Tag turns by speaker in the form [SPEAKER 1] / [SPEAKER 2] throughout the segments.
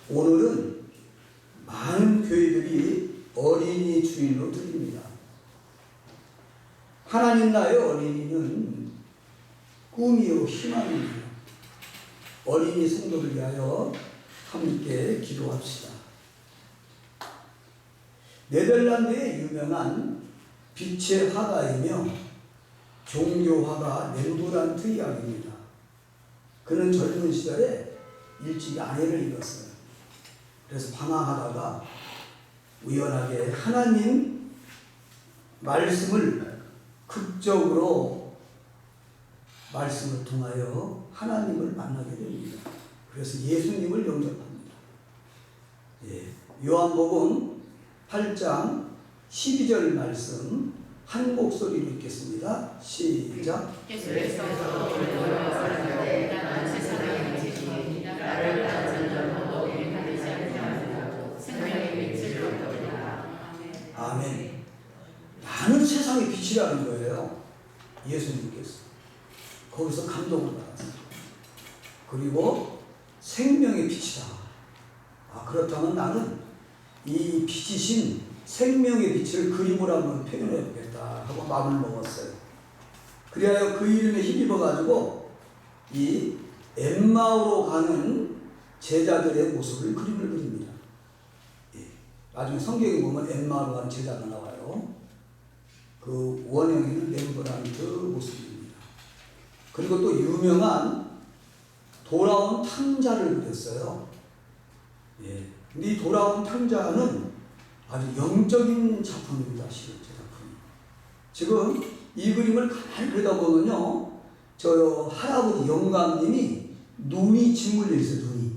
[SPEAKER 1] 오늘은 많은 교회들이 어린이 주일로 드립니다. 하나님 나라의 어린이는 꿈이요 희망입니다. 어린이 성도를 위하여 함께 기도합시다. 네덜란드의 유명한 빛의 화가이며 종교화가 렘브란트 이야기입니다. 그는 젊은 시절에 일찍 아내를 잃었어요. 그래서 방황하다가 우연하게 하나님 말씀을 극적으로 말씀을 통하여 하나님을 만나게 됩니다. 그래서 예수님을 영접합니다. 요한복음 8장 12절 말씀 한 목소리로 읽겠습니다. 시작. 아멘. 나는 세상의 빛이라는 거예요. 예수님께서 거기서 감동을 받았어요. 그리고 생명의 빛이다. 그렇다면 나는 이 빛이신 생명의 빛을 그림으로 한번 표현해 보겠다 하고 마음을 먹었어요. 그리하여 그 이름에 힘입어가지고 이 엠마오로 가는 제자들의 모습을 그림을 그립니다. 나중에 성경에 보면 엠마오로 가는 제자가 나와요. 그 원형에는 렘브란트 모습입니다. 그리고 또 유명한 돌아온 탕자를 그렸어요. 근데 이 돌아온 탕자는 아주 영적인 작품입니다. 실제 작품. 지금 이 그림을 가만히 그려다보면요, 저 할아버지 영감님이 눈이 짓물려 있어요. 눈이.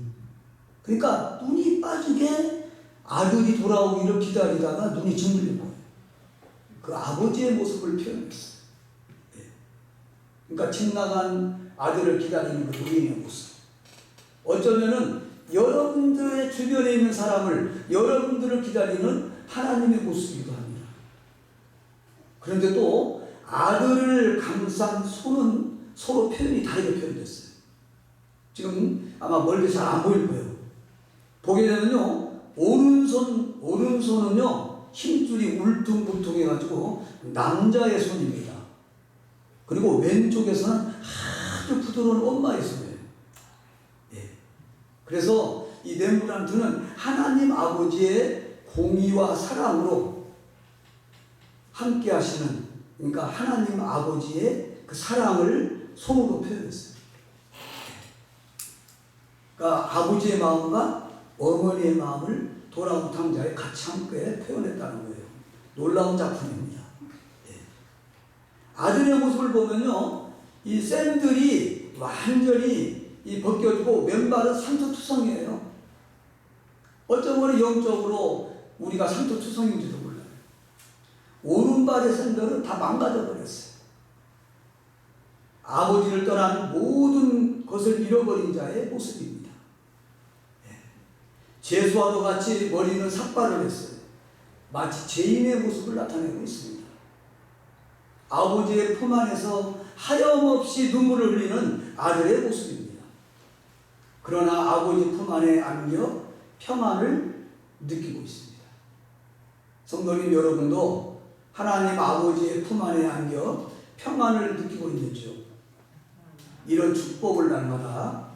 [SPEAKER 1] 그러니까 눈이 빠지게 아들이 돌아오기를 기다리다가 눈이 짓물린 거예요. 그 아버지의 모습을 표현했어요. 그러니까 집 나간 아들을 기다리는 그 노인의 모습. 어쩌면은 여러분들의 주변에 있는 사람을, 여러분들을 기다리는 하나님의 모습이기도 합니다. 그런데 또 아들을 감싼 손은 서로 표현이 다르게 표현됐어요. 지금 아마 멀리 잘 안 보일 거예요. 보게 되면요, 오른손은요, 힘줄이 울퉁불퉁해가지고 남자의 손입니다. 그리고 왼쪽에서는 아주 부드러운 엄마의 손이에요. 그래서 이 렘브란트는 하나님 아버지의 공의와 사랑으로 함께 하시는, 그러니까 하나님 아버지의 그 사랑을 손으로 표현했어요. 그러니까 아버지의 마음과 어머니의 마음을 돌아온 탕자에 같이 함께 표현했다는 거예요. 놀라운 작품입니다. 아들의 모습을 보면요, 이 샌들이 완전히 벗겨지고 왼발은 산토투성이에요. 어쩌면 영적으로 우리가 산토투성인지도 몰라요. 오른발의 샌들은 다 망가져 버렸어요. 아버지를 떠난 모든 것을 잃어버린 자의 모습입니다. 제수와도 같이 머리는 삭발을 했어요. 마치 죄인의 모습을 나타내고 있습니다. 아버지의 품 안에서 하염없이 눈물을 흘리는 아들의 모습입니다. 그러나 아버지 품 안에 안겨 평안을 느끼고 있습니다. 성도님 여러분도 하나님 아버지의 품 안에 안겨 평안을 느끼고 있는지요? 이런 축복을 날마다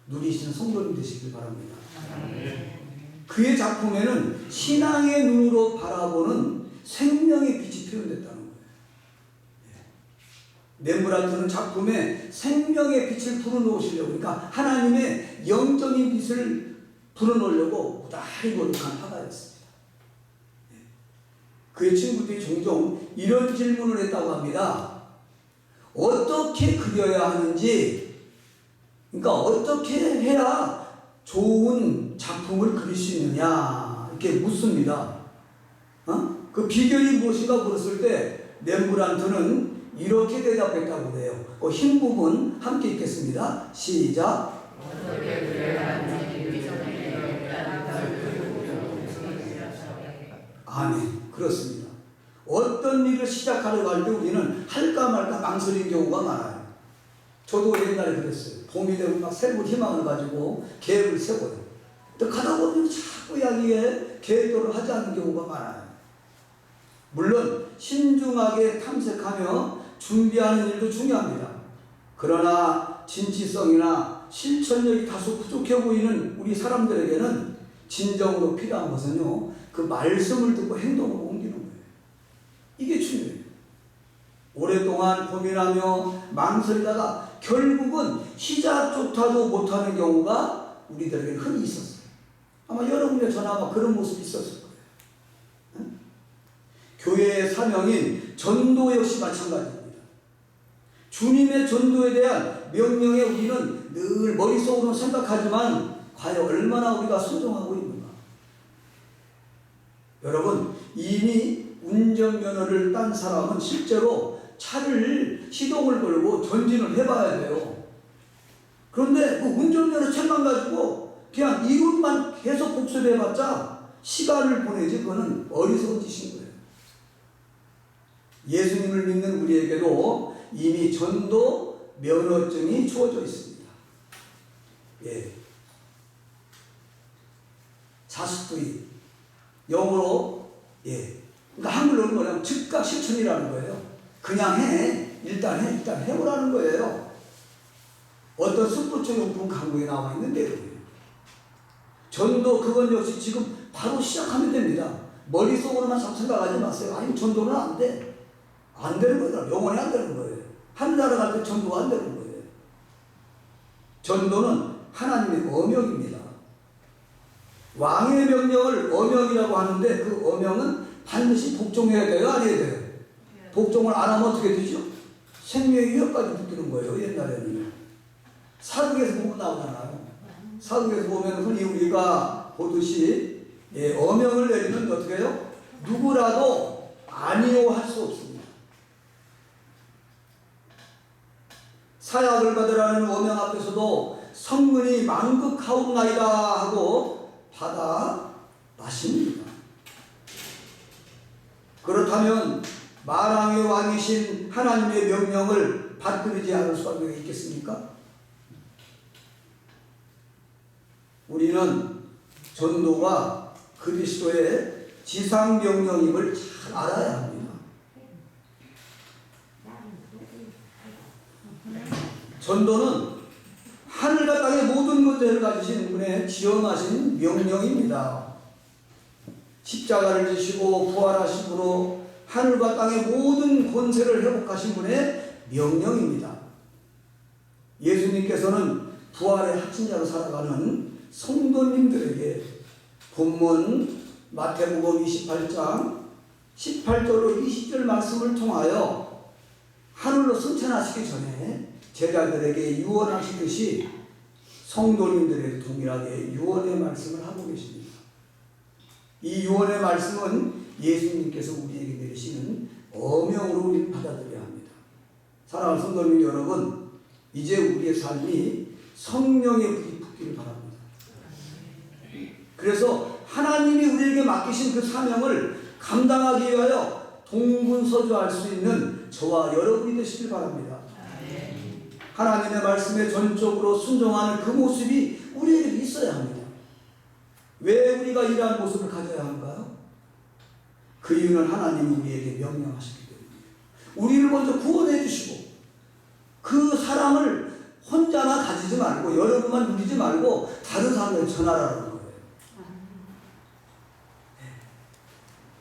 [SPEAKER 1] 누리시는 성도님 되시길 바랍니다. 그의 작품에는 신앙의 눈으로 바라보는 생명의 빛이 표현됐다는 거예요. 렘브란트는 작품에 생명의 빛을 불어넣으시려고, 그러니까 하나님의 영적인 빛을 불어넣으려고 무다히 노력한 화가였습니다. 그의 친구들이 종종 이런 질문을 했다고 합니다. 어떻게 그려야 하는지, 그러니까 어떻게 해야 좋은 작품을 그릴 수 있느냐, 이렇게 묻습니다. 그 비결이 무엇인가 물었을 때 렘브란트는 이렇게 대답했다고 그래요. 흰 부분 함께 읽겠습니다. 시작. 아멘. 그렇습니다. 어떤 일을 시작하려고 할 때 우리는 할까 말까 망설이는 경우가 많아요. 저도 옛날에 그랬어요. 봄이 되면 막 새로운 희망을 가지고 계획을 세워요. 또 가다 보면 자꾸 여기에 계획도를 하지 않는 경우가 많아요. 물론 신중하게 탐색하며 준비하는 일도 중요합니다. 그러나 진취성이나 실천력이 다소 부족해 보이는 우리 사람들에게는 진정으로 필요한 것은요, 그 말씀을 듣고 행동으로 옮기는 거예요. 이게 중요해요. 오랫동안 고민하며 망설이다가 결국은 시작조차도 못하는 경우가 우리들에게 흔히 있었어요. 아마 여러분의 전화 아마 그런 모습이 있었을 거예요. 응? 교회의 사명인 전도 역시 마찬가지입니다. 주님의 전도에 대한 명령에 우리는 늘 머릿속으로 생각하지만 과연 얼마나 우리가 순종하고 있는가? 여러분, 이미 운전면허를 딴 사람은 실제로 차를 시동을 걸고 전진을 해봐야 돼요. 그런데 그 운전면허 책만 가지고 그냥 이론만 계속 복습해봤자 시간을 보내지 그거는 어리석은 짓인 거예요. 예수님을 믿는 우리에게도 이미 전도 면허증이 주어져 있습니다. 예. 자스트이 영어로 예. 그러니까 한글로는 뭐냐면 즉각 실천이라는 거예요. 그냥 해. 일단 해보라는 거예요. 어떤 승부처용품 강구에 나와 있는데요. 전도 그건 역시 지금 바로 시작하면 됩니다. 머릿속으로만 자꾸 생각하지 마세요. 아니 전도는 안 돼. 안 되는 거더라. 영원히 안 되는 거예요. 하늘나라 갈 때 전도가 안 되는 거예요. 전도는 하나님의 어명입니다. 왕의 명령을 어명이라고 하는데 그 어명은 반드시 복종해야 돼요? 안 해야 돼요? 복종을 안 하면 어떻게 되죠? 생명의 위협까지 붙는 거예요. 옛날에는. 사극에서 보면 나오잖아요. 사극에서 보면 흔히 우리가 보듯이 예, 어명을 내리면 어떻게 해요? 누구라도 아니요 할 수 없습니다. 사약을 받으라는 어명 앞에서도 성문이 만극하옵나이다 하고 받아 마십니다. 그렇다면 만왕의 왕이신 하나님의 명령을 받들이지 않을 수가 있겠습니까? 우리는 전도가 그리스도의 지상 명령임을 잘 알아야 합니다. 전도는 하늘과 땅의 모든 권세를 가지신 분의 지엄하신 명령입니다. 십자가를 지시고 부활하심으로 하늘과 땅의 모든 권세를 회복하신 분의 명령입니다. 예수님께서는 부활의 확신자로 살아가는 성도님들에게 본문 마태복음 28장 18절로 20절 말씀을 통하여 하늘로 승천하시기 전에 제자들에게 유언하시듯이 성도님들에게 동일하게 유언의 말씀을 하고 계십니다. 이 유언의 말씀은 예수님께서 우리에게 내리시는 어명으로 우리는 받아들여야 합니다. 사랑하는 성도님 여러분, 이제 우리의 삶이 성령의 불이 붙기를 바랍니다. 그래서 하나님이 우리에게 맡기신 그 사명을 감당하기 위하여 동분서주할 수 있는 저와 여러분이 되시길 바랍니다. 하나님의 말씀에 전적으로 순종하는 그 모습이 우리에게 있어야 합니다. 왜 우리가 이러한 모습을 가져야 할까요? 그 이유는 하나님이 우리에게 명령하시기 때문이에요. 우리를 먼저 구원해 주시고 그 사랑을 혼자만 가지지 말고 여러분만 누리지 말고 다른 사람을 전하라는 거예요.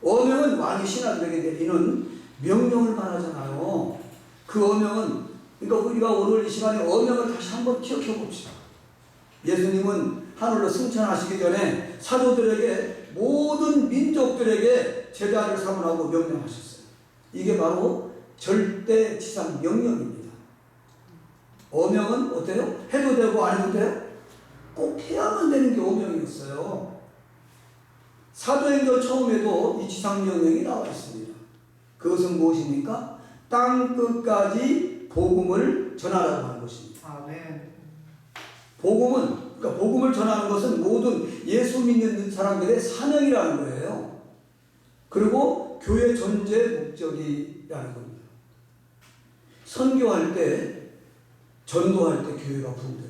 [SPEAKER 1] 어명은 왕이 신하들에게 내리는 명령을 말하잖아요. 그 어명은 그러니까 우리가 오늘 이 시간에 어명을 다시 한번 기억해 봅시다. 예수님은 하늘로 승천하시기 전에 사도들에게 모든 민족들에게 제자를 삼으라고 명령하셨어요. 이게 바로 절대 지상 명령입니다. 어명은 어때요? 해도 되고 안 해도 돼요? 꼭 해야만 되는 게 어명이었어요. 사도행전 처음에도 이 지상 명령이 나와 있습니다. 그것은 무엇입니까? 땅 끝까지 복음을 전하라고 하는 것입니다.
[SPEAKER 2] 아멘.
[SPEAKER 1] 그러니까 복음을 전하는 것은 모든 예수 믿는 사람들의 사명이라는 거예요. 그리고 교회 전제 목적이라는 겁니다. 선교할 때, 전도할 때 교회가 부흥돼요.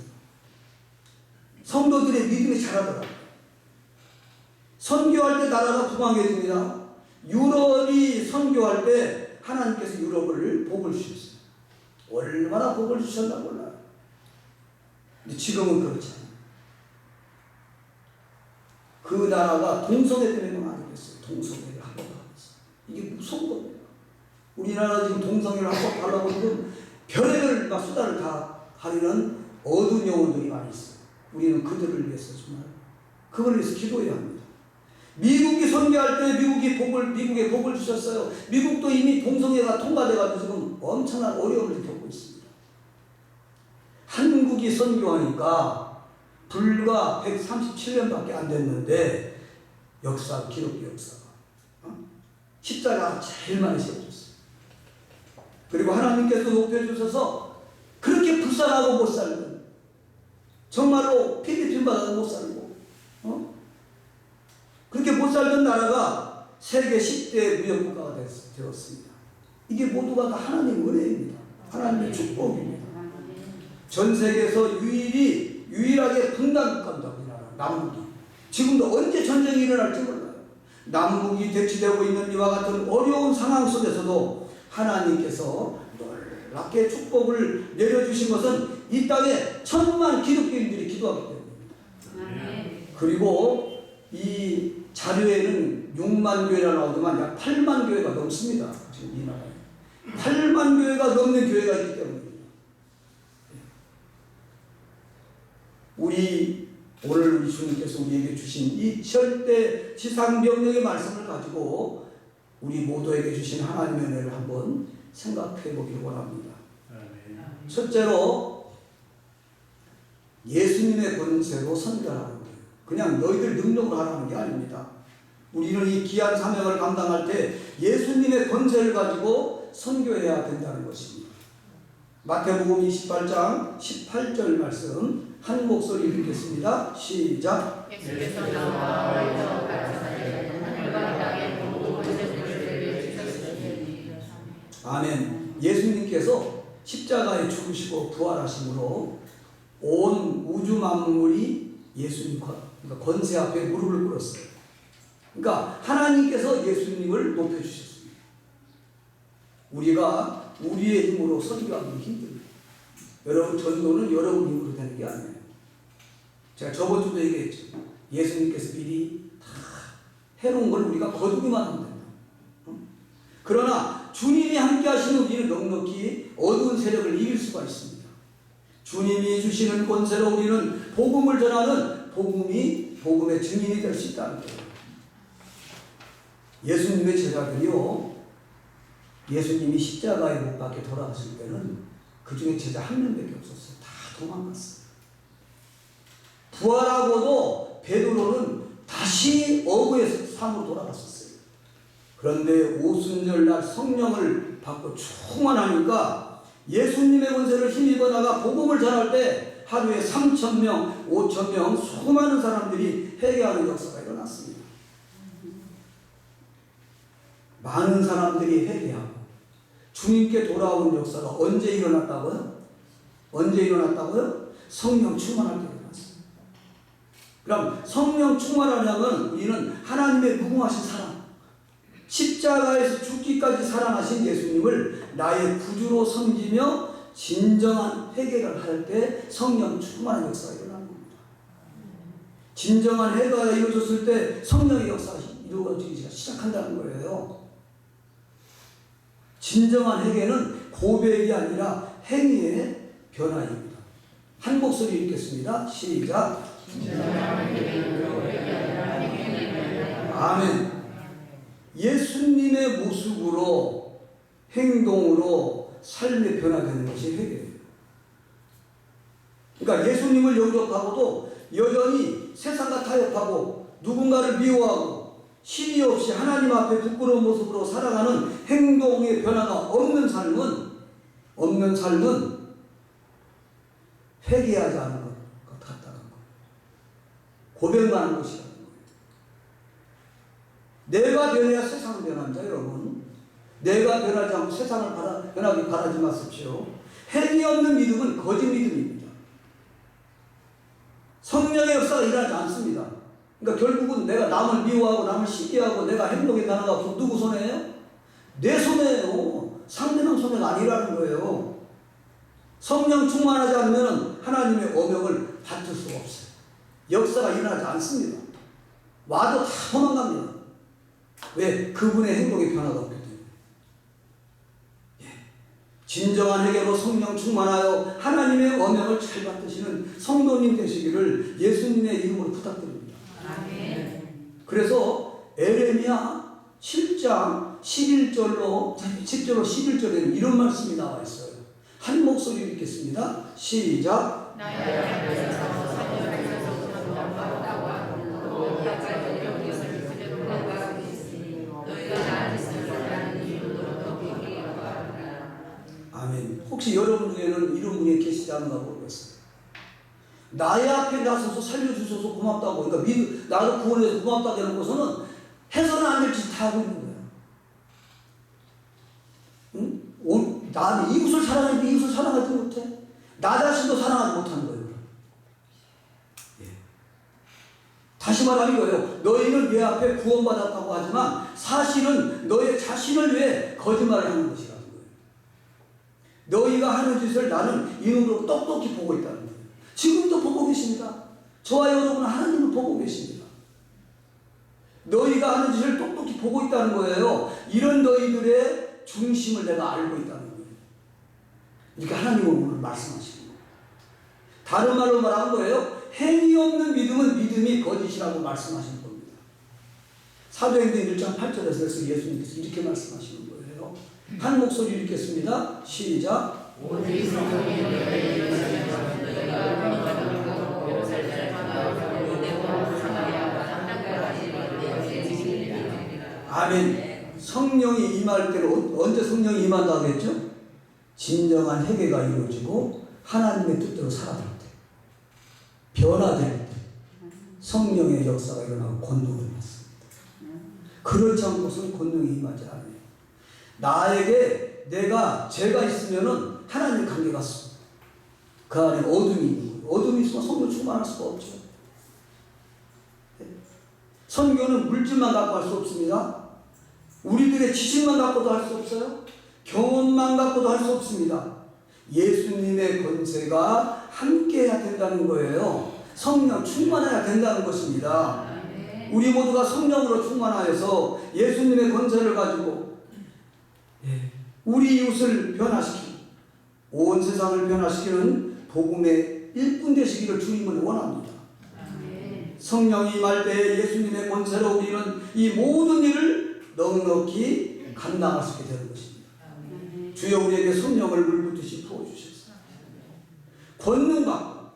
[SPEAKER 1] 성도들의 믿음이 자라더라. 선교할 때 나라가 부강해집니다. 유럽이 선교할 때 하나님께서 유럽을 복을 주셨어요. 얼마나 복을 주셨나 몰라요. 근데 지금은 그렇지 않아요. 그 나라가 동성애 때문에 망했어요. 동성애를 합법화하고 있어요. 이게 무서운 겁니다. 우리나라 지금 동성애를 합법화하려고 지금 별의별 막 수단을 다 하려는 어두운 영혼들이 많이 있어요. 우리는 그들을 위해서 정말 그걸 위해서 기도해야 합니다. 미국이 선교할 때 미국에 복을 주셨어요. 미국도 이미 동성애가 통과돼가지고 지금 엄청난 어려움을 겪고 있습니다. 한국이 선교하니까 불과 137년밖에 안 됐는데 기독교 역사가 십자가 제일 많이 세워졌어요. 그리고 하나님께서 높여주셔서 그렇게 불쌍하고 못 살고 정말로 필리핀 바다도 못 살고 그렇게 못 살던 나라가 세계 10대 무역국가가 되었습니다. 이게 모두가 다 하나님의 은혜입니다. 하나님의 축복입니다. 전 세계에서 유일하게 분단국가입니다. 우리나라 남북이. 지금도 언제 전쟁이 일어날지 몰라요. 남북이 대치되고 있는 이와 같은 어려운 상황 속에서도 하나님께서 놀랍게 축복을 내려주신 것은 이 땅에 1000만 기독교인들이 기도하기 때문입니다. 그리고 이 자료에는 6만 교회라 나오지만 약 8만 교회가 넘습니다. 지금 이 나라에 8만 교회가 넘는 교회가 있기 때문입니다. 오늘 우리 주님께서 우리에게 주신 이 절대 지상명령의 말씀을 가지고 우리 모두에게 주신 하나님의 은혜를 한번 생각해 보기를 원합니다. 첫째로 예수님의 권세로 선교하는 거예요. 그냥 너희들 능력으로 하라는 게 아닙니다. 우리는 이 귀한 사명을 감당할 때 예수님의 권세를 가지고 선교해야 된다는 것입니다. 마태복음 28장 18절 말씀 한 목소리 읽겠습니다. 시작. 아멘. 예수님께서 십자가에 죽으시고 부활하심으로 온 우주 만물이 예수님 권세 앞에 무릎을 꿇었어요. 그러니까 하나님께서 예수님을 높여주셨습니다. 우리가 우리의 힘으로 선교하기 힘듭니다. 여러분 전도는 여러분 힘으로 되는 게 아니에요. 제가 저번 주도 얘기했죠. 예수님께서 미리 다 해놓은 걸 우리가 거두기만 하면 된다. 그러나 주님이 함께 하시는 우리는 넉넉히 어두운 세력을 이길 수가 있습니다. 주님이 주시는 권세로 우리는 복음을 전하는 복음의 증인이 될 수 있다는 거예요. 예수님의 제자들이요, 예수님이 십자가에 못 박혀 돌아가실 때는 그 중에 제자 한 명밖에 없었어요. 다 도망갔어요. 부활하고도 베드로는 다시 어부의 삶으로 돌아갔었어요. 그런데 오순절날 성령을 받고 충만하니까 예수님의 권세를 힘입어 나가 복음을 전할 때 하루에 3,000명, 5,000명 수많은 사람들이 회개하는 역사가 일어났습니다. 많은 사람들이 회개하고 주님께 돌아온 역사가 언제 일어났다고요? 언제 일어났다고요? 성령 충만할 때 일어났습니다. 그럼 성령 충만하려면 우리는 하나님의 무궁하신 사랑, 십자가에서 죽기까지 사랑하신 예수님을 나의 구주로 섬기며 진정한 회개를 할 때 성령 충만한 역사가 일어나는 겁니다. 진정한 회개가 이루어졌을 때 성령의 역사가 이루어지기 시작한다는 거예요. 진정한 회개는 고백이 아니라 행위의 변화입니다. 한 목소리 읽겠습니다. 시작. 아멘. 예수님의 모습으로 행동으로 삶의 변화되는 것이 회개예요. 그러니까 예수님을 영접하고도 여전히 세상과 타협하고 누군가를 미워하고 신이 없이 하나님 앞에 부끄러운 모습으로 살아가는 행동의 변화가 없는 삶은 회개하지 않은 것 같다는 것. 고백만 하는 것이라는 거예요. 내가 변해야 세상은 변한다, 여러분. 내가 변하지 않고 세상을 변하기 바라지 마십시오. 행위 없는 믿음은 거짓 믿음입니다. 성령의 역사가 일어나지 않습니다. 그러니까 결국은 내가 남을 미워하고 남을 시기하고 내가 행동에 변화가 없어. 누구 손해예요? 내 손해예요. 상대방 손해가 아니라는 거예요. 성령 충만하지 않으면 하나님의 어명을 받을 수가 없어요. 역사가 일어나지 않습니다. 와도 다 도망갑니다. 왜? 그분의 행동에 변화가 없기 때문에. 예. 진정한 회개로 성령 충만하여 하나님의 어명을 잘 받으시는 성도님 되시기를 예수님의 이름으로 부탁드립니다. 아멘. 그래서 에레미야 7장 11절로 10절로 11절에는 이런 말씀이 나와 있어요. 한 목소리 읽겠습니다. 시작. 아멘. 혹시 여러분 중에는 이런 분이 계시지 않나 모르겠어요. 나의 앞에 나서서 살려주셔서 고맙다고, 그러니까 나를 구원해서 고맙다고 해놓고서는 해서는 안 될 짓 다 하고 있는 거예요. 응? 나는 이웃을 사랑하는데 이웃을 사랑하지 못해? 나 자신도 사랑하지 못하는 거예요. 예. 다시 말하면 이거예요. 너희는 내 앞에 구원받았다고 하지만 사실은 너의 자신을 위해 거짓말을 하는 것이라는 거예요. 너희가 하는 짓을 나는 이 눈으로 똑똑히 보고 있다는 거예요. 지금도 보고 계십니다. 저와 여러분은 하나님을 보고 계십니다. 너희가 하는 짓을 똑똑히 보고 있다는 거예요. 이런 너희들의 중심을 내가 알고 있다는 거예요. 이렇게 하나님은 오늘 말씀하시는 거예요. 다른 말로 말하는 거예요. 행위 없는 믿음은 믿음이 거짓이라고 말씀하시는 겁니다. 사도행전 1장 8절에서 예수님께서 이렇게 말씀하시는 거예요. 한 목소리 읽겠습니다. 시작. 아멘. 성령이 임할 때는 언제 성령이 임한다고 했죠? 진정한 회개가 이루어지고 하나님의 뜻대로 살아갈 때, 변화될 때 성령의 역사가 일어나고 권능을 받습니다. 그렇지 않고서는 권능이 임하지 않아요. 나에게 제가 있으면은 하나님 관계가 있습니다. 그 안에 어둠이 있는 거예요. 어둠이 있으면 성령 충만할 수가 없죠. 선교는 물질만 갖고 할 수 없습니다. 우리들의 지식만 갖고도 할 수 없어요. 경험만 갖고도 할 수 없습니다. 예수님의 권세가 함께해야 된다는 거예요. 성령 충만해야 된다는 것입니다. 우리 모두가 성령으로 충만하여서 예수님의 권세를 가지고 우리 이웃을 변화시키고 온 세상을 변화시키는 복음의 일꾼 되시기를 주님은 원합니다. 성령이 임할 때 예수님의 권세로 우리는 이 모든 일을 넉넉히 감당할 수 있게 되는 것입니다. 주여 우리에게 성령을 물붓듯이 부어주셨습니다. 권능받고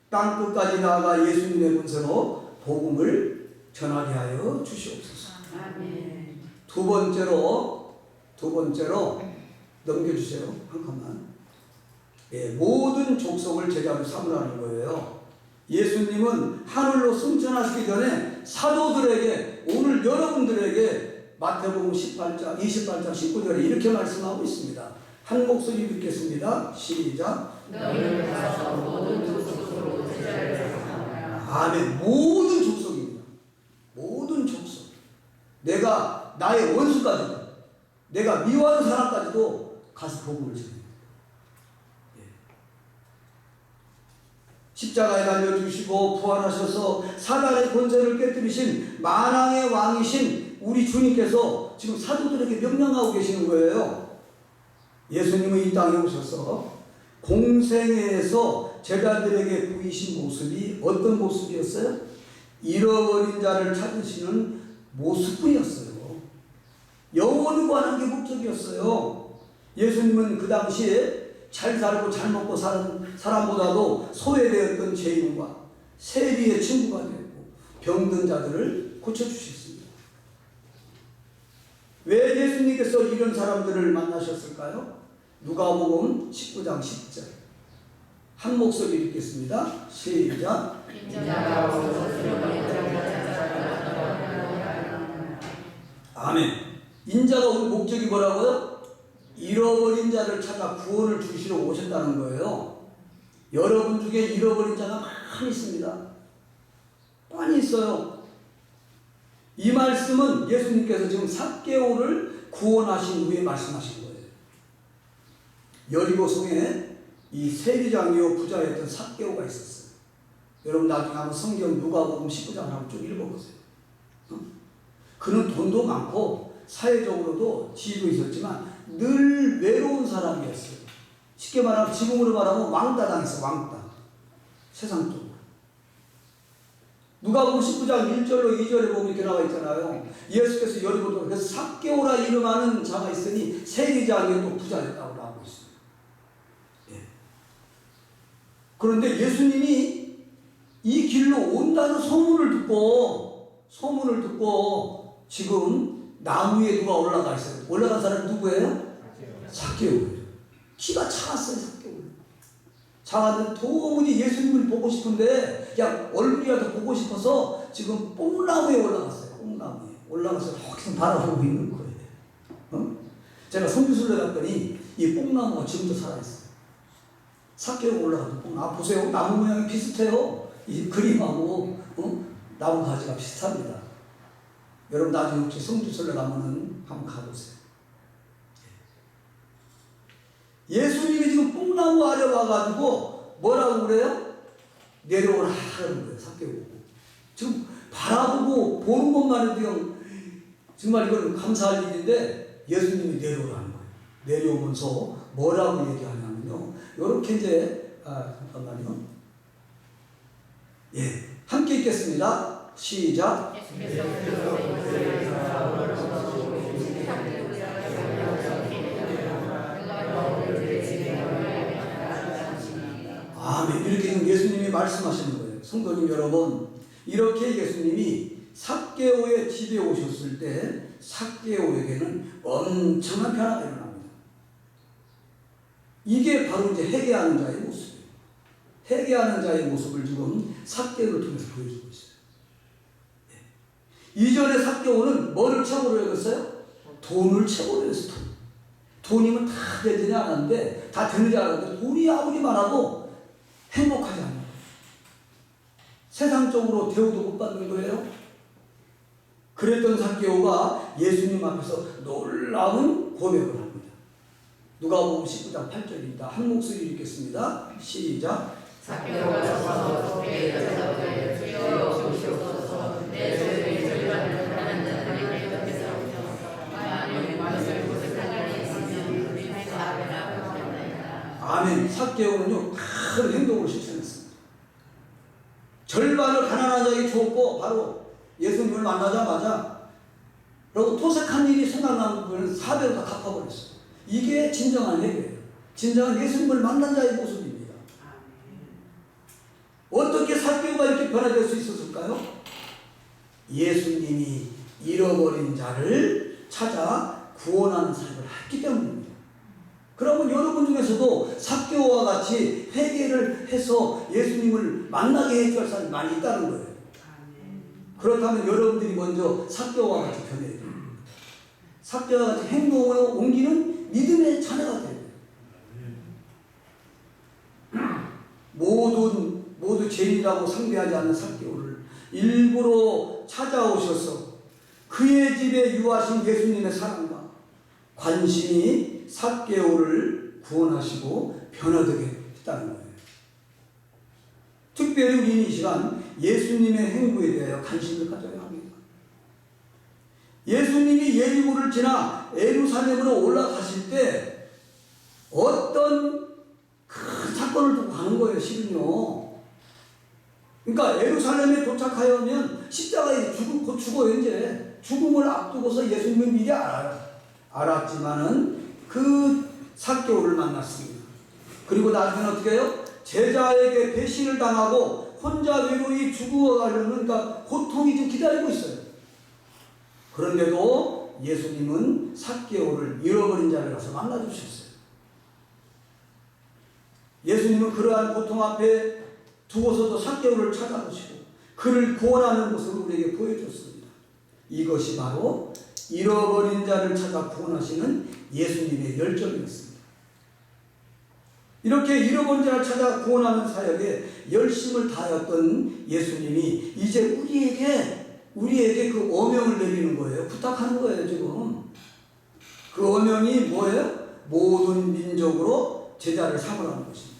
[SPEAKER 1] 땅 끝까지 나아가 예수님의 권세로 복음을 전하게 하여 주시옵소서. 두 번째로 넘겨주세요. 한 칸만. 모든 족속을 제자로 삼으라는 거예요. 예수님은 하늘로 승천하시기 전에 사도들에게, 오늘 여러분들에게 마태복음 28장 19절에 이렇게 말씀하고 있습니다. 한 목소리 읽겠습니다. 시작. 너희는 가서 모든 족속으로 제자를 삼으라. 아멘. 모든 족속입니다. 모든 족속. 내가 나의 원수까지도, 내가 미워하는 사람까지도 가서 복음을 전해요. 십자가에 달려주시고 부활하셔서 사단의 권세를 깨뜨리신 만왕의 왕이신 우리 주님께서 지금 사도들에게 명령하고 계시는 거예요. 예수님은 이 땅에 오셔서 공생애에서 제자들에게 보이신 모습이 어떤 모습이었어요? 잃어버린 자를 찾으시는 모습뿐이었어요. 영혼을 구하는 게 목적이었어요. 예수님은 그 당시에 잘 살고 잘 먹고 사는 사람보다도 소외되었던 죄인과 세리의 친구가 되었고 병든 자들을 고쳐주셨습니다. 왜 예수님께서 이런 사람들을 만나셨을까요? 누가복음 19장 10절 한 목소리 읽겠습니다. 시작. 아멘. 인자가 온 목적이 뭐라고요? 잃어버린 자를 찾아 구원을 주시러 오셨다는 거예요. 여러분 중에 잃어버린 자가 많이 있습니다. 많이 있어요. 이 말씀은 예수님께서 지금 삭개오를 구원하신 후에 말씀하신 거예요. 여리고성에 이 세리장이요 부자였던 삭개오가 있었어요. 여러분 나중에 한번 성경 누가복음 19장 한번 쭉 읽어보세요. 그는 돈도 많고 사회적으로도 지위도 있었지만 늘 외로운 사람이었어요. 쉽게 말하면 지금으로 말하면 왕따 당했어요. 왕따. 세상적으로. 누가복음 19장 1절로 2절에 보면 이렇게 나와 있잖아요. 예수께서 여리고도 그래서 삭개오라 이름하는 자가 있으니 세리장에 또 부자였다고 나오고 있어요. 예. 그런데 예수님이 이 길로 온다는 소문을 듣고 지금 나무 위에 누가 올라가 있어요. 올라간 사람이 누구예요? 삭개오예요. 키가 작았어요. 삭개오. 작았는데 도무지 예수님을 보고 싶은데 그냥 얼굴이라도 보고 싶어서 지금 뽕나무에 올라갔어요. 뽕나무에 올라가서 거기서 바라보고 있는 거예요. 제가 성주순례 갔더니 이 뽕나무가 지금도 살아있어요. 삭개오가 올라가서 뽕나무 보세요. 나무 모양이 비슷해요. 이 그림하고 나무 가지가 비슷합니다. 여러분 나중에 혹시 성주순례 가면은 한번 가보세요. 예수님이 지금 뽕나무 아래 와가지고 뭐라고 그래요? 내려오라 하는 거예요. 삭개오고 지금 바라보고 보는 것만 해도 정말 이건 감사할 일인데 예수님이 내려오라는 거예요. 내려오면서 뭐라고 얘기하냐면요. 이렇게 이제 잠깐만요. 예, 함께 읽겠습니다. 시작. 아멘. 이렇게 지금 예수님이 말씀하시는 거예요. 성도님 여러분, 이렇게 예수님이 삭개오의 집에 오셨을 때 삭개오에게는 엄청난 변화가 일어납니다. 이게 바로 이제 회개하는 자의 모습이에요. 회개하는 자의 모습을 지금 삭개오를 통해서 보여주고 있어요. 네. 이전에 삭개오는 뭐를 최고로 여겼어요? 돈을 최고로 여겼어요. 돈이면 다 되지 않았는데, 다 되는지 알았는데 돈이 아무리 많아도 행복하지 않아요. 세상적으로 대우도 못 받는 거예요. 그랬던 삭개오가 예수님 앞에서 놀라운 고백을 합니다. 누가복음 19장 8절입니다. 한 목소리 읽겠습니다. 시작.
[SPEAKER 2] 삭개오가 서서 주의 여자들을 주여 내 죄를 절반을 하나님 앞에서 만일 말씀을 고백하는 있으면 우리 사람이라 하나이다.
[SPEAKER 1] 아멘. 삭개오는요 큰 행동을 실천했습니다. 절반을 가난한 자에게 줬고 바로 예수님을 만나자마자 그리고 토색한 일이 생각나는 분은 4배로 다 갚아버렸어요. 이게 진정한 회개예요. 진정한 예수님을 만난 자의 모습입니다. 어떻게 삭개오가 이렇게 변화될 수 있었을까요? 예수님이 잃어버린 자를 찾아 구원하는 사역을 했기 때문입니다. 그러면 여러분 중에서도 삭개오와 같이 회개를 해서 예수님을 만나게 해줄 사람이 많이 있다는 거예요. 그렇다면 여러분들이 먼저 삭개오와 같이 변해야 됩니다. 삭개오와 같이 행동을 옮기는 믿음의 자녀가 돼야 돼요. 모두 죄인이라고 상대하지 않는 삭개오를 일부러 찾아오셔서 그의 집에 유하신 예수님의 사랑과 관심이 삭개오를 구원하시고 변화되게 했다는 거예요. 특별히 우리는 이 시간 예수님의 행보에 대하여 관심을 가져야 합니다. 예수님이 예리고를 지나 예루살렘으로 올라가실 때 어떤 큰 사건을 두고 가는 거예요. 실은요. 그러니까 예루살렘에 도착하면 십자가에 곧 죽어요. 이제 죽음을 앞두고서 예수님은 미리 알았지만은 그 삭개오를 만났습니다. 그리고 나중에 어떻게 해요? 제자에게 배신을 당하고 혼자 외로이 죽어가려는 그러니까 고통이 좀 기다리고 있어요. 그런데도 예수님은 삭개오를 잃어버린 자를 가서 만나주셨어요. 예수님은 그러한 고통 앞에 두고서도 삭개오를 찾아보시고 그를 구원하는 모습을 우리에게 보여줬습니다. 이것이 바로 잃어버린 자를 찾아 구원하시는 예수님의 열정이었습니다. 이렇게 잃어버린 자를 찾아 구원하는 사역에 열심을 다하였던 예수님이 이제 우리에게 우리에게 그 어명을 내리는 거예요. 부탁하는 거예요, 지금. 그 어명이 뭐예요? 모든 민족으로 제자를 삼으라는 것입니다.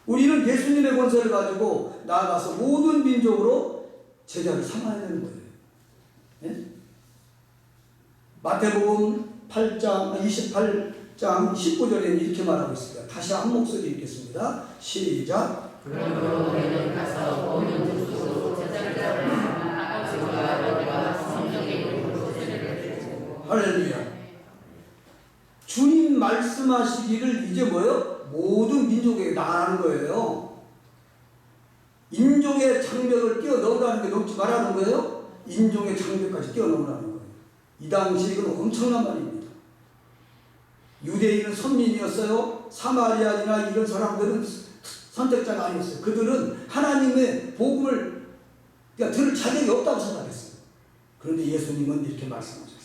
[SPEAKER 1] 우리는 예수님의 권세를 가지고 나아가서 모든 민족으로 제자를 삼아야 되는 거예요. 네? 마태복음 28장 19절에 이렇게 말하고 있습니다. 다시 한 목소리 읽겠습니다. 시작.
[SPEAKER 2] 그러므로 너희는 가서 온 민족으로 제자를 삼아 아버지와 아들과 성령의 이름으로 세례를 주고.
[SPEAKER 1] 할렐루야. 주님 말씀하시기를 이제 뭐예요? 모든 민족에게 나가는 거예요. 인종의 장벽을 뛰어넘으라는 게 넘지 말라는 거예요. 인종의 장벽까지 뛰어넘으라는 거예요. 이 당시 이건 엄청난 말입니다. 유대인은 선민이었어요. 사마리아인이나 이런 사람들은 선택자가 아니었어요. 그들은 하나님의 복음을 그러니까 들을 자격이 없다고 생각했어요. 그런데 예수님은 이렇게 말씀하셨어요.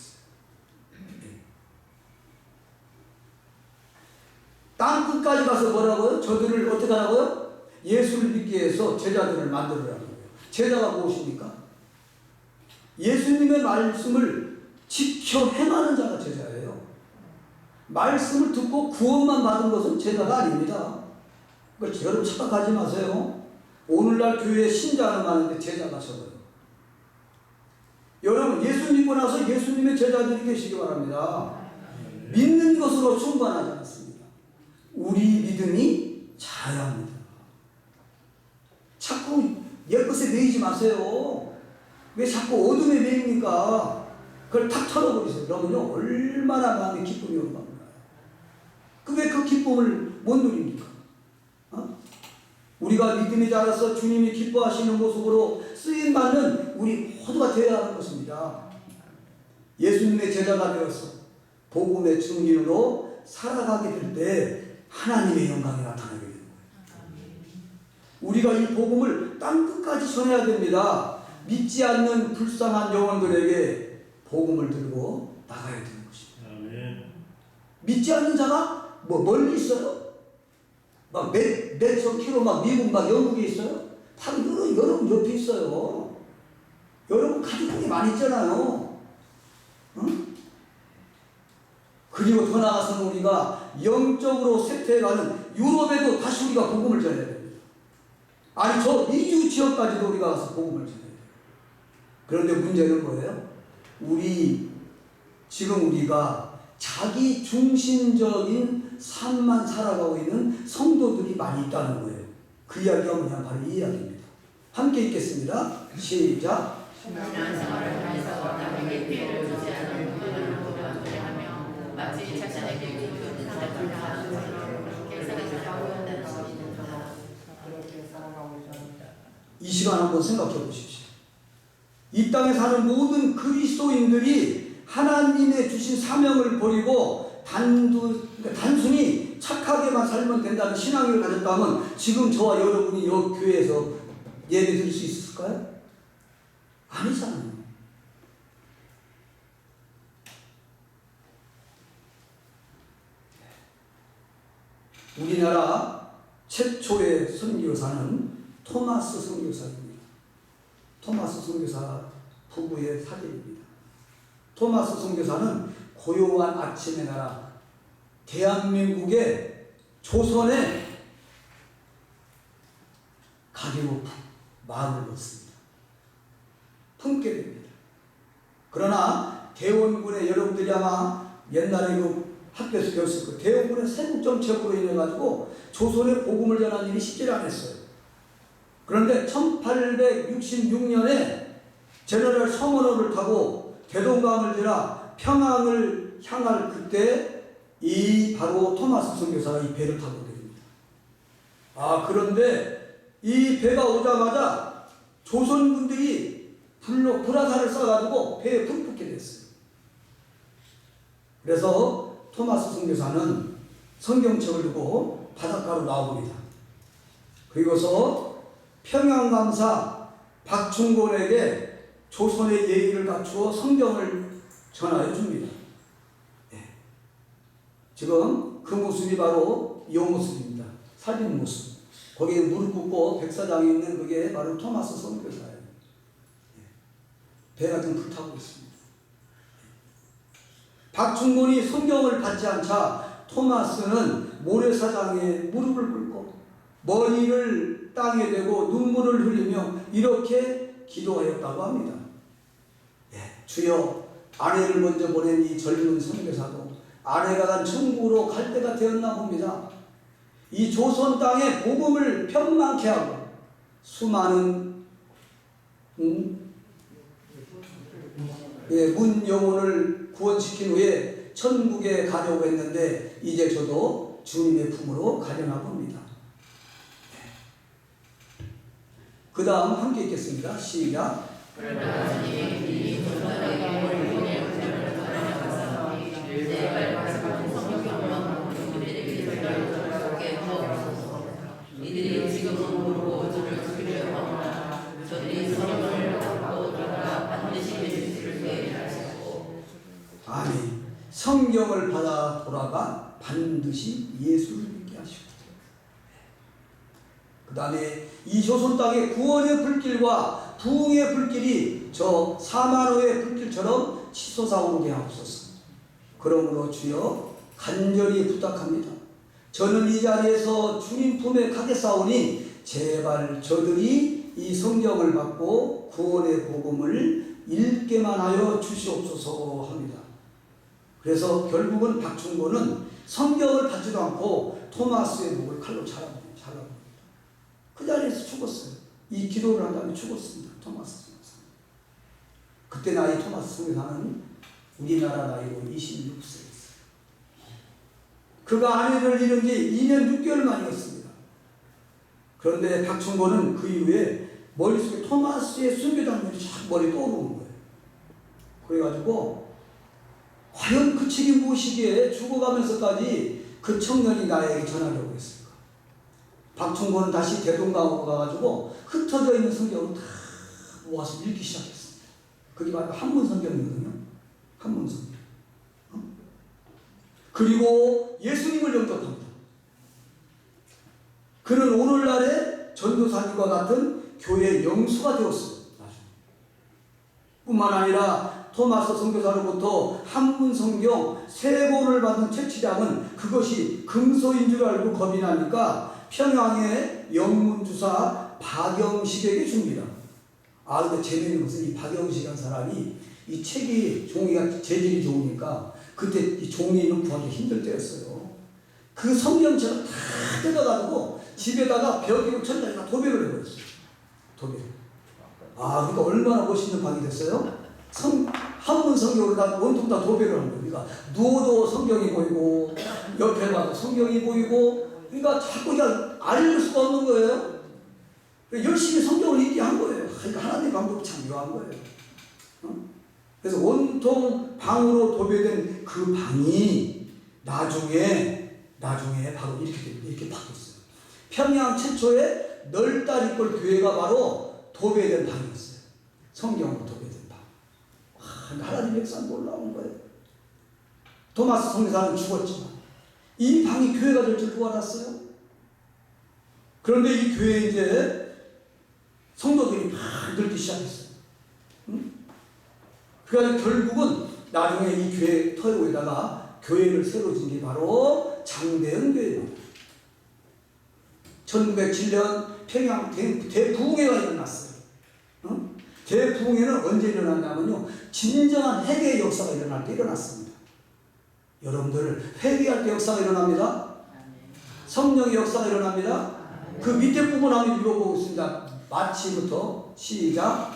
[SPEAKER 1] 땅 끝까지 가서 뭐라고요? 저들을 어떻게 하라고요? 예수를 믿게 해서 제자들을 만들으라는 거예요. 제자가 무엇입니까? 예수님의 말씀을 지켜 행하는 자가 제자예요. 말씀을 듣고 구원만 받은 것은 제자가 아닙니다. 그러니까 여러분 착각하지 마세요. 오늘날 교회에 신자는 많은데 제자가 적어요. 여러분 예수 믿고 나서 예수님의 제자들이 계시기 바랍니다. 믿는 것으로 충분하지 않습니다. 우리 믿음이 자야 합니다. 자꾸 옛것에 매이지 마세요. 왜 자꾸 어둠에 매입니까? 그걸 탁 털어버리세요. 그러면요 얼마나 마음에 기쁨이 오는 겁니다. 왜 그 기쁨을 못 누립니까? 우리가 믿음이 자라서 주님이 기뻐하시는 모습으로 쓰임받는 우리 모두가 되어야 하는 것입니다. 예수님의 제자가 되어서 복음의 증인으로 살아가게 될 때 하나님의 영광이 나타나게 되는 거예요. 우리가 이 복음을 땅끝까지 전해야 됩니다. 믿지 않는 불쌍한 영혼들에게 복음을 들고 나가야 되는 것입니다. 믿지 않는 자가 멀리 있어요? 막 몇천 킬로 막 미국 막 영국에 있어요? 바로 여러분 옆에 있어요. 여러분 가지고 게 많이 있잖아요. 응? 그리고 더 나아가서는 우리가 영적으로 쇠퇴해가는 유럽에도 다시 우리가 복음을 전해야 됩니다. 아니 저 미주 지역까지도 우리가 가서 복음을 전해야 돼요. 그런데 문제는 뭐예요? 지금 우리가 자기 중심적인 삶만 살아가고 있는 성도들이 많이 있다는 거예요. 그 이야기가 뭐냐? 바로 이 이야기입니다. 함께 읽겠습니다. 시작.
[SPEAKER 2] 신앙생활을 통해서 남에게 피해를 주지 않는 무도를 보여하며 마치 자신에게 기울는 사람을 다하는 것처럼 그렇게 살아가고 있다는 것입니다.
[SPEAKER 1] 이 시간 한번 생각해 보십시오. 이 땅에 사는 모든 그리스도인들이 하나님의 주신 사명을 버리고 단순히 착하게만 살면 된다는 신앙을 가졌다면 지금 저와 여러분이 이 교회에서 예배 드릴 수 있을까요? 아니잖아요. 우리나라 최초의 선교사는 토마스 선교사입니다. 토마스 선교사 부부의 사진입니다. 토마스 선교사는 고요한 아침의 나라 대한민국의 조선에 가기로 마음을 먹습니다. 품게 됩니다. 그러나 대원군의 여러분들이 아마 옛날에 그 학교에서 배웠을 거예요. 대원군의 세국정책으로 인해 가지고 조선에 복음을 전하는 일이 쉽지 않았어요. 그런데 1866년에 제너럴 서머너를 타고 대동강을 지나 평양을 향할 그때 이 바로 토마스 선교사가 이 배를 타고 됩니다. 그런데 이 배가 오자마자 조선군들이 불화살을 쏴가지고 배에 불 붙게 됐어요. 그래서 토마스 선교사는 성경책을 두고 바닷가로 나옵니다. 그리고서 평양강사 박충곤에게 조선의 예의를 갖추어 성경을 전하여 줍니다. 지금 그 모습이 바로 이 모습입니다. 사진 모습. 거기에 무릎 꿇고 백사장에 있는 그게 바로 토마스 선교사예요. 배가 좀 불타고 있습니다. 박충곤이 성경을 받지 않자 토마스는 모래사장에 무릎을 꿇고 머리를 땅에 대고 눈물을 흘리며 이렇게 기도하였다고 합니다. 주여, 아내를 먼저 보낸 이 젊은 선교사도 아내가 간 천국으로 갈 때가 되었나 봅니다. 이 조선 땅에 복음을 편만케 하고 수많은 문 영혼을 구원시킨 후에 천국에 가려고 했는데 이제 저도 주님의 품으로 가려나 봅니다. 그 다음 함께 읽겠습니다. 시작.
[SPEAKER 2] 이들이 지금은 모르고 저를 죽이려 하오나 저들이 성경을 받고 돌아가 반드시 예수를 믿게 하시고.
[SPEAKER 1] 아멘. 성경을 받아 돌아가 반드시 예수를 믿게 하시고. 그 다음에 이 조선 땅의 구원의 불길과 부흥의 불길이 저 사마노의 불길처럼 치솟아오게 하옵소서. 그러므로 주여 간절히 부탁합니다. 저는 이 자리에서 주님 품에 가겠사오니 제발 저들이 이 성경을 받고 구원의 복음을 읽게만 하여 주시옵소서 합니다. 그래서 결국은 박충곤은 성경을 받지도 않고 토마스의 목을 칼로 잘라버립니다. 그 자리에서 죽었어요. 이 기도를 한 다음에 죽었습니다. 토마스 선교사. 그때 나이 토마스 선교사는 우리나라 나이로 26세였어요. 그가 아내를 잃은 지 2년 6개월 만이었습니다. 그런데 박충곤은 그 이후에 머릿속에 토마스의 순교 장면이 쫙 머리에 떠오르는 거예요. 그래가지고 과연 그 책이 무엇이기에 죽어가면서까지 그 청년이 나에게 전하려고 했을까? 박충곤은 다시 대동강으로 가가지고 흩어져 있는 성경을 다 모아서 읽기 시작했습니다. 그게 바로 한문 성경이거든요. 한문 성경. 그리고 예수님을 영접합니다. 그는 오늘날의 전도사님과 같은 교회의 영수가 되었습니다. 뿐만 아니라 토마스 선교사로부터 한문 성경 3권을 받은 채취량은 그것이 금소인 줄 알고 겁이 나니까 평양의 영문주사 박영식에게 줍니다. 근데 재미있는 것은 이 박영식이라는 사람이 이 책이 종이가 재질이 좋으니까 그때 이 종이는 구하기 힘들 때였어요. 그 성경책을 다 뜯어가지고 집에다가 벽이고 천장에다 도배를 해버렸어요. 도배. 그러니까 얼마나 멋있는 방이 됐어요? 한문 성경으로 다 원통 다 도배를 한 거예요. 그러니까 누워도 성경이 보이고 옆에 봐도 성경이 보이고 그러니까 자꾸 그냥 알 수가 없는 거예요. 열심히 성경을 읽게 한 거예요. 그러니까 하나님의 방법이 참 묘한 거예요. 그래서 원통 방으로 도배된 그 방이 나중에 바로 이렇게 바뀌었어요. 평양 최초의 널다리꼴 교회가 바로 도배된 방이었어요. 성경으로 도배된 방. 하나님의 역사는 놀라운 거예요. 토마스 선교사는 죽었지만 이 방이 교회가 될 줄 누가 알았어요? 그런데 이 교회에 이제 성도들이 막 늘기 시작했어요. 그래서 결국은 나중에 이 교회 터위에다가 교회를 새로 진 게 바로 장대현 교회입니다. 1907년 평양 대부흥회가 일어났어요. 대부흥회는 언제 일어났냐면요. 진정한 회개의 역사가 일어날 때 일어났습니다. 여러분들 회개할 때 역사가 일어납니다. 성령의 역사가 일어납니다. 그 밑에 부분 한번 읽어보겠습니다. 마치부터 시작.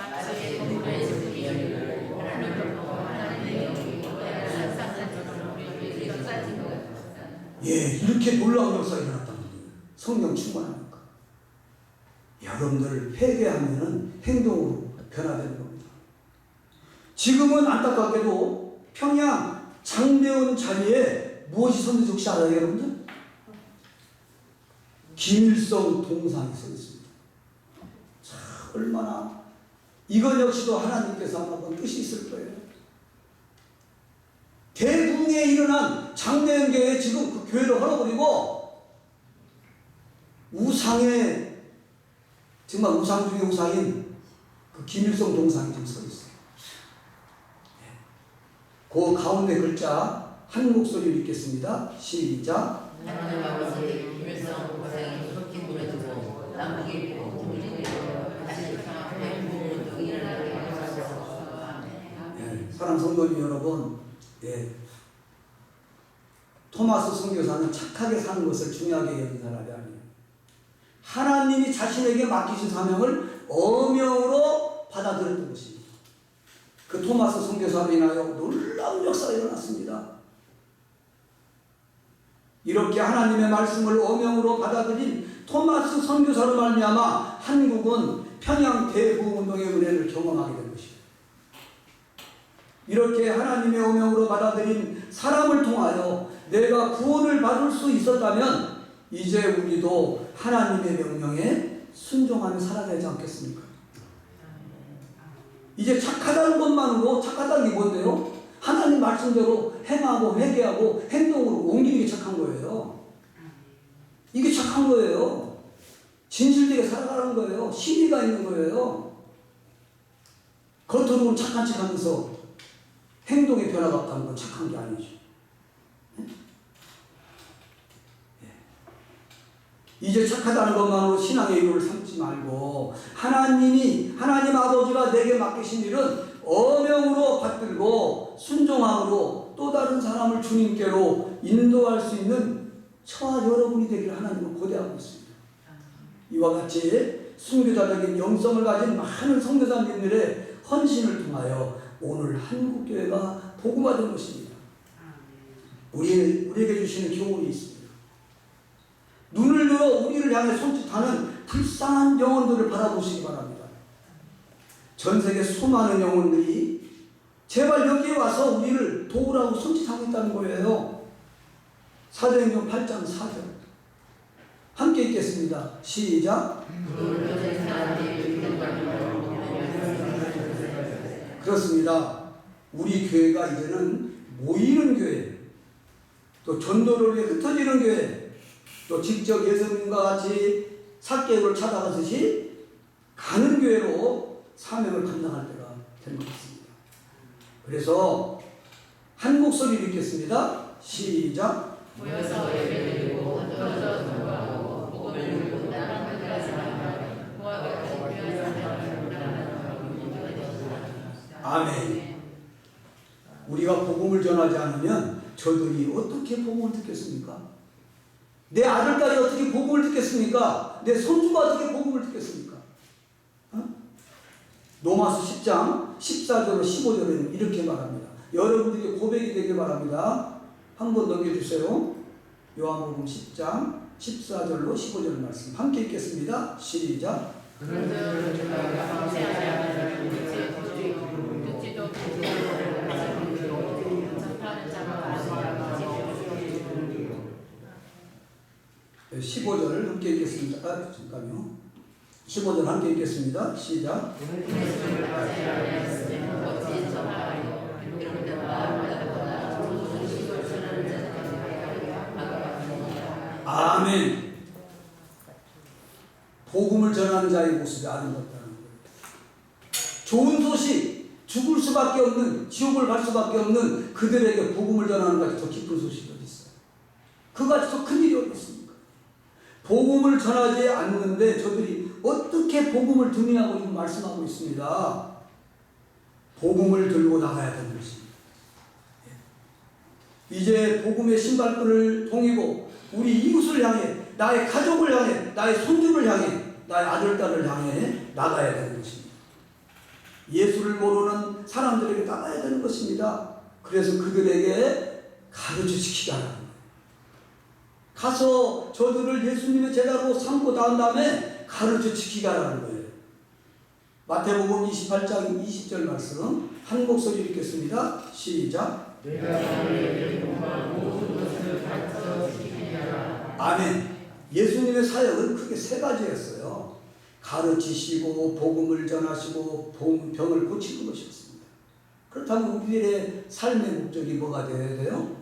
[SPEAKER 1] 이렇게 놀라운 역사가 일어났다는 거예요. 성령 충만하니까. 여러분들 회개하면은 행동으로 변화되는 겁니다. 지금은 안타깝게도 평양 장대원 자리에 무엇이 섰는지 혹시 알아요, 여러분들? 김일성 동상이 서 있습니다. 참, 얼마나 이것 역시도 하나님께서 한번 뜻이 있을 거예요. 대부흥에 일어난 장대현교회 지금 그 교회를 헐어버리고 우상의 정말 우상 중의 우상인 그 김일성 동상이 지금 서 있어요. 그 가운데 글자 한 목소리로 읽겠습니다. 시작.
[SPEAKER 2] 하나님 아버지 김일성 고생이 속히 무너지고 남북이 동진이 다시 평화의 부흥운동이 일어나게 하소서. 아멘.
[SPEAKER 1] 사랑하는 성도님 여러분, 토마스 선교사는 착하게 사는 것을 중요하게 여긴 사람이 아니에요. 하나님이 자신에게 맡기신 사명을 어명으로 받아들였던 것입니다. 그 토마스 선교사로 인하여 놀라운 역사가 일어났습니다. 이렇게 하나님의 말씀을 어명으로 받아들인 토마스 선교사로 말미암아 한국은 평양 대부흥운동의 은혜를 경험하게 된 것입니다. 이렇게 하나님의 어명으로 받아들인 사람을 통하여 내가 구원을 받을 수 있었다면 이제 우리도 하나님의 명령에 순종하며 살아야 되지 않겠습니까? 이제 착하다는 것만으로, 착하다는 게 뭔데요? 하나님 말씀대로 행하고 회개하고 행동으로 옮기는 게 착한 거예요. 이게 착한 거예요. 진실되게 살아가는 거예요. 신의가 있는 거예요. 겉으로는 착한 척 하면서 행동에 변화가 없다는 건 착한 게 아니죠. 이제 착하다는 것만으로 신앙의 이유를 삼지 말고 하나님 아버지가 내게 맡기신 일은 어명으로 받들고 순종함으로 또 다른 사람을 주님께로 인도할 수 있는 저와 여러분이 되기를 하나님은 고대하고 있습니다. 이와 같이 순교자적인 영성을 가진 많은 선교사님들의 헌신을 통하여 오늘 한국교회가 복음화된 것입니다. 우리에게 주시는 교훈이 있습니다. 눈을 들어 우리를 향해 손짓하는 불쌍한 영혼들을 바라보시기 바랍니다. 전 세계 수많은 영혼들이 제발 여기에 와서 우리를 도우라고 손짓하고 있다는 거예요. 사도행전 8장 4절 함께 읽겠습니다. 시작. 그렇습니다. 우리 교회가 이제는 모이는 교회, 또 전도를 위해 흩어지는 교회, 또 직접 예수님과 같이 삭개를 찾아가듯이 가는 교회로 사명을 감당할 때가 된 것 같습니다. 그래서 한 목소리로 읽겠습니다. 시작.
[SPEAKER 2] 모여서 예배드리고 떨어져 공부하고 복음을 들고 나만 끝까지 나아가는 모아가 같이 귀한 사람을 만나는 문제가 되었습니다.
[SPEAKER 1] 아멘. 우리가 복음을 전하지 않으면 저들이 어떻게 복음을 듣겠습니까? 내 아들까지 어떻게 복음을 듣겠습니까? 내 손주가 어떻게 복음을 듣겠습니까? 로마서 10장 14절로 15절에는 이렇게 말합니다. 여러분들이 고백이 되길 바랍니다. 한번 넘겨주세요. 요한복음 10장 14절로 15절 말씀 함께 읽겠습니다. 시작. 네, 15절 함께 읽겠습니다. 잠깐요. 15절 함께 읽겠습니다. 시작. 아멘. 복음을 전하는 자의 모습이 아름답다는 거예요. 좋은 소식, 죽을 수밖에 없는, 지옥을 갈 수밖에 없는 그들에게 복음을 전하는 것이 더 기쁜 소식이 어디 있어요? 그같이 더 큰 일이 어디 있습니까? 복음을 전하지 않는데 저들이 어떻게 복음을 듣느냐고 지금 말씀하고 있습니다. 복음을 들고 나가야 되는 것입니다. 이제 복음의 신발끈을 동이고 우리 이웃을 향해, 나의 가족을 향해, 나의 손주를 향해, 나의 아들, 딸을 향해 나가야 되는 것입니다. 예수를 모르는 사람들에게 나가야 되는 것입니다. 그래서 그들에게 가르쳐 하라는 거예요. 가서 저들을 예수님의 제자로 삼고 난 다음에 가르쳐 하라는 거예요. 마태복음 28장 20절 말씀 한 목소리 읽겠습니다. 시작. 아멘. 예수님의 사역은 크게 세 가지였어요. 가르치시고 복음을 전하시고 병을 고치는 것이었습니다. 그렇다면 우리의 삶의 목적이 뭐가 되어야 돼요?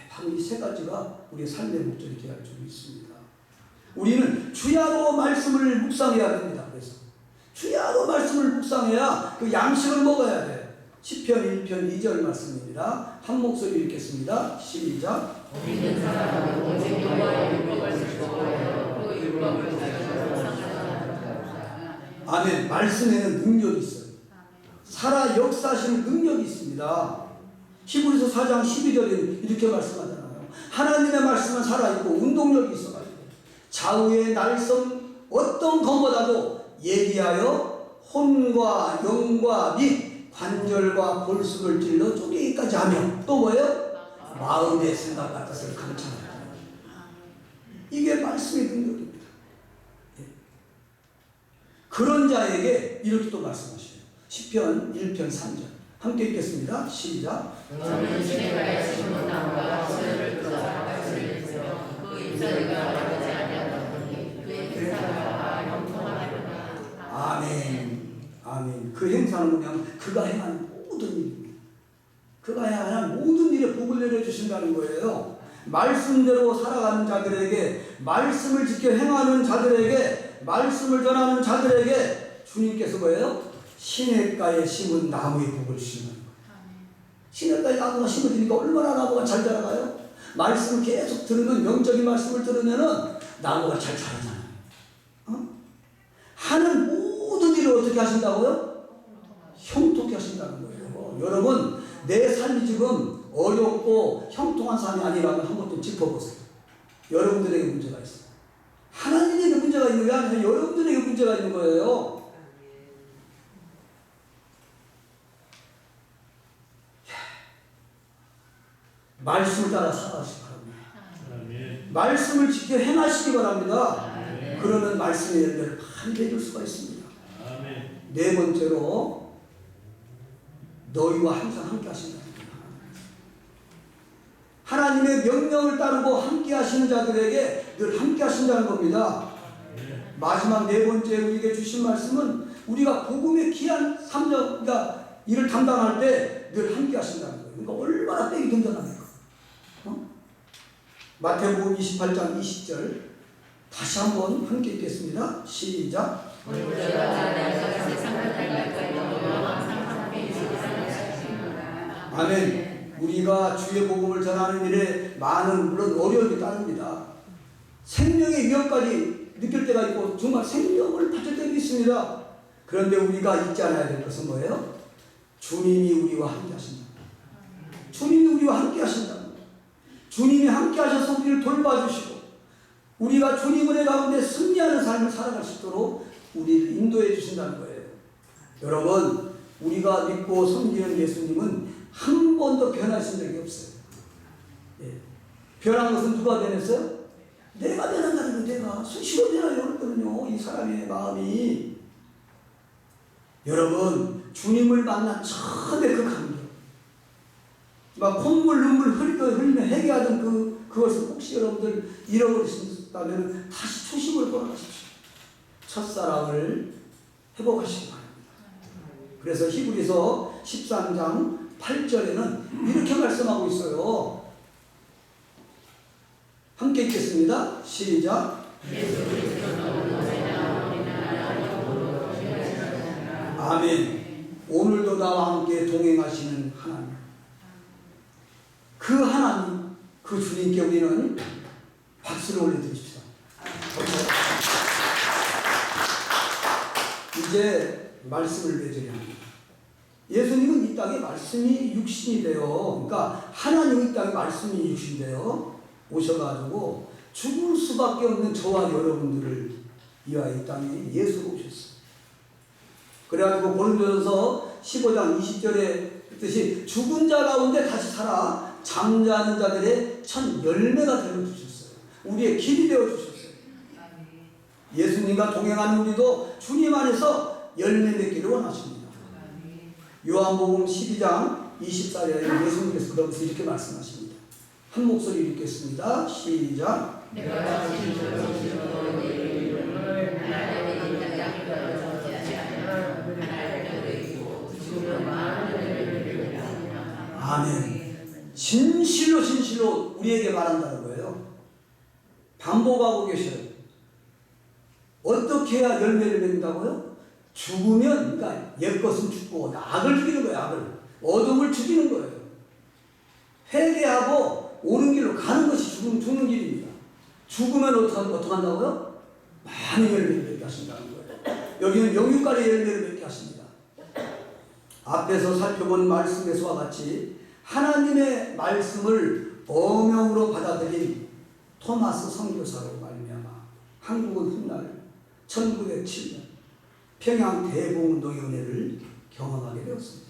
[SPEAKER 1] 바로 이 세 가지가 우리의 삶의 목적이 되어야 할 줄 믿습니다. 우리는 주야로 말씀을 묵상해야 됩니다. 그래서 주야로 말씀을 묵상해야 그 양식을 먹어야 돼. 시편 1편 2절 말씀입니다. 한 목소리 읽겠습니다. 시작.
[SPEAKER 2] 믿는 사람은 오직 여호와의 율법을 지키고 그 율법을 지키고 상하다.
[SPEAKER 1] 아멘. 말씀에는 능력이 있어요. 살아 역사하시는 능력이 있습니다. 히브리서 4장 12절에 이렇게 말씀하잖아요. 하나님의 말씀은 살아있고 운동력이 있어가지고 좌우의 날선 어떤 것보다도 예리하여 혼과 영과 및 관절과 골수를 찔러 쪼개기까지 하며 또 뭐예요? 마음의 생각과 뜻을 감찰하라. 이게 말씀의 능력입니다. 그런 자에게 이렇게 또 말씀하시죠. 시편 1편 3절 함께 읽겠습니다. 시작.
[SPEAKER 2] 저는 시내가에 심은 나무가 소리를 듣자 말씀을 들으며 그 잎사귀가 마르지 아니하더니 그의 행사가 형통하리로다.
[SPEAKER 1] 아멘. 아멘. 그 행사는 그냥 그가 행한 모든 일입니다. 그가 행한 모든 일에 복을 내려주신다는 거예요. 말씀대로 살아가는 자들에게, 말씀을 지켜 행하는 자들에게, 말씀을 전하는 자들에게 주님께서 뭐예요? 시냇가에 심은 나무의 복을 주시는 거예요. 시냇가에 나무가 심어지니까 얼마나 나무가 잘 자라가요? 말씀을 계속 들으면, 영적인 말씀을 들으면은 나무가 잘 자라잖아요. 하는 모든 일을 어떻게 하신다고요? 형통케 하신다는 거예요. 여러분, 내 삶이 지금 어렵고 형통한 삶이 아니라면 한번 좀 짚어보세요. 여러분들에게 문제가 있어요. 하나님에게 문제가 있는 게 아니라 여러분들에게 문제가 있는 거예요. 말씀을 따라 살아가시기 바랍니다. 말씀을 지켜 행하시기 바랍니다. 그러면 말씀의 열매를 많이 맺을 수가 있습니다. 네 번째로 너희와 항상 함께 하신다. 하나님의 명령을 따르고 함께 하시는 자들에게 늘 함께 하신다는 겁니다. 마지막 네 번째 우리에게 주신 말씀은 우리가 복음의 귀한 3년, 그러니까 일을 담당할 때 늘 함께 하신다는 거예요. 그러니까 얼마나 빼기 든든합니까? 마태복음 28장 20절 다시 한번 함께 읽겠습니다. 시작. 아멘. 우리가 주의 복음을 전하는 일에 많은 물론 어려움이 따릅니다. 생명의 위협까지 느낄 때가 있고 정말 생명을 바칠 때도 있습니다. 그런데 우리가 잊지 않아야 될 것은 뭐예요? 주님이 우리와 함께 하신다. 주님이 우리와 함께 하신다. 주님이 함께 하셔서 우리를 돌봐주시고 우리가 주님 은혜 가운데 승리하는 삶을 살아갈 수 있도록 우리를 인도해 주신다는 거예요. 여러분, 우리가 믿고 섬기는 예수님은 한 번도 변하신 적이 없어요. 예. 변한 것은 누가 변했어요? 내가 변한다는 거예요. 내가 수시로 변하여 오거든요. 이 사람의 마음이. 여러분, 주님을 만난 처음에 그 감격, 막 콧물 눈물 흘리며 회개하던 그것을 혹시 여러분들 잃어버리신다면 다시 초심으로 돌아가십시오. 첫사랑을 회복하시기 바랍니다. 그래서 히브리서 13장 8절에는 이렇게 말씀하고 있어요. 함께 읽겠습니다. 시작. 아멘. 오늘도 나와 함께 동행하시는 하나님, 그 하나님, 그 주님께 우리는 박수를 올려드립시다. 이제 말씀을 맺어야 합니다. 예수님은 이 땅에 말씀이 육신이 되어, 그러니까 하나님이 이 땅에 말씀이 육신이 되어 오셔가지고 죽을 수밖에 없는 저와 여러분들을 위하여 이 땅에 예수로 오셨어요. 그래가지고 고린도전서 15장 20절에 뜻이 죽은 자 가운데 다시 살아 잠자는 자들의 첫 열매가 되어주셨어요. 우리의 길이 되어주셨어요. 예수님과 동행하는 우리도 주님 안에서 열매 맺기를 원하십니다. 요한복음 12장 24절에 예수님께서 그러면서 이렇게 말씀하십니다. 한 목소리 읽겠습니다. 시작. 내가 아멘. 진실로 우리에게 말한다는 거예요. 반복하고 계셔요. 어떻게 해야 열매를 맺는다고요? 죽으면, 그러니까 옛것은 죽고 악을 죽이는 거예요. 악을. 어둠을 죽이는 거예요. 회개하고 옳은 길로 가는 것이 죽는 길입니다. 죽으면 어떻게 한다고요? 많은 열매를 맺게 하신다는 거예요. 여기는 영육간의 열매를 맺게 하십니다. 앞에서 살펴본 말씀에서와 같이 하나님의 말씀을 어명으로 받아들인 토마스 선교사로 말미암아 한국은 훗날 1907년 평양 대봉운동의 은혜를 경험하게 되었습니다.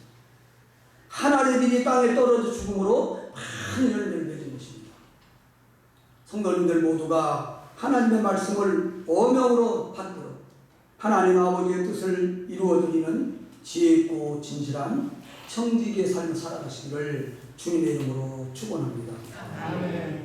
[SPEAKER 1] 하나님의 빛이 땅에 떨어져 죽음으로 많은 열매를 맺은 것입니다. 성도님들 모두가 하나님의 말씀을 어명으로 받들어 하나님 아버지의 뜻을 이루어드리는 지혜있고 진실한 청지기의 삶을 살아가시기를 주님의 이름으로 축원합니다.
[SPEAKER 2] 아멘.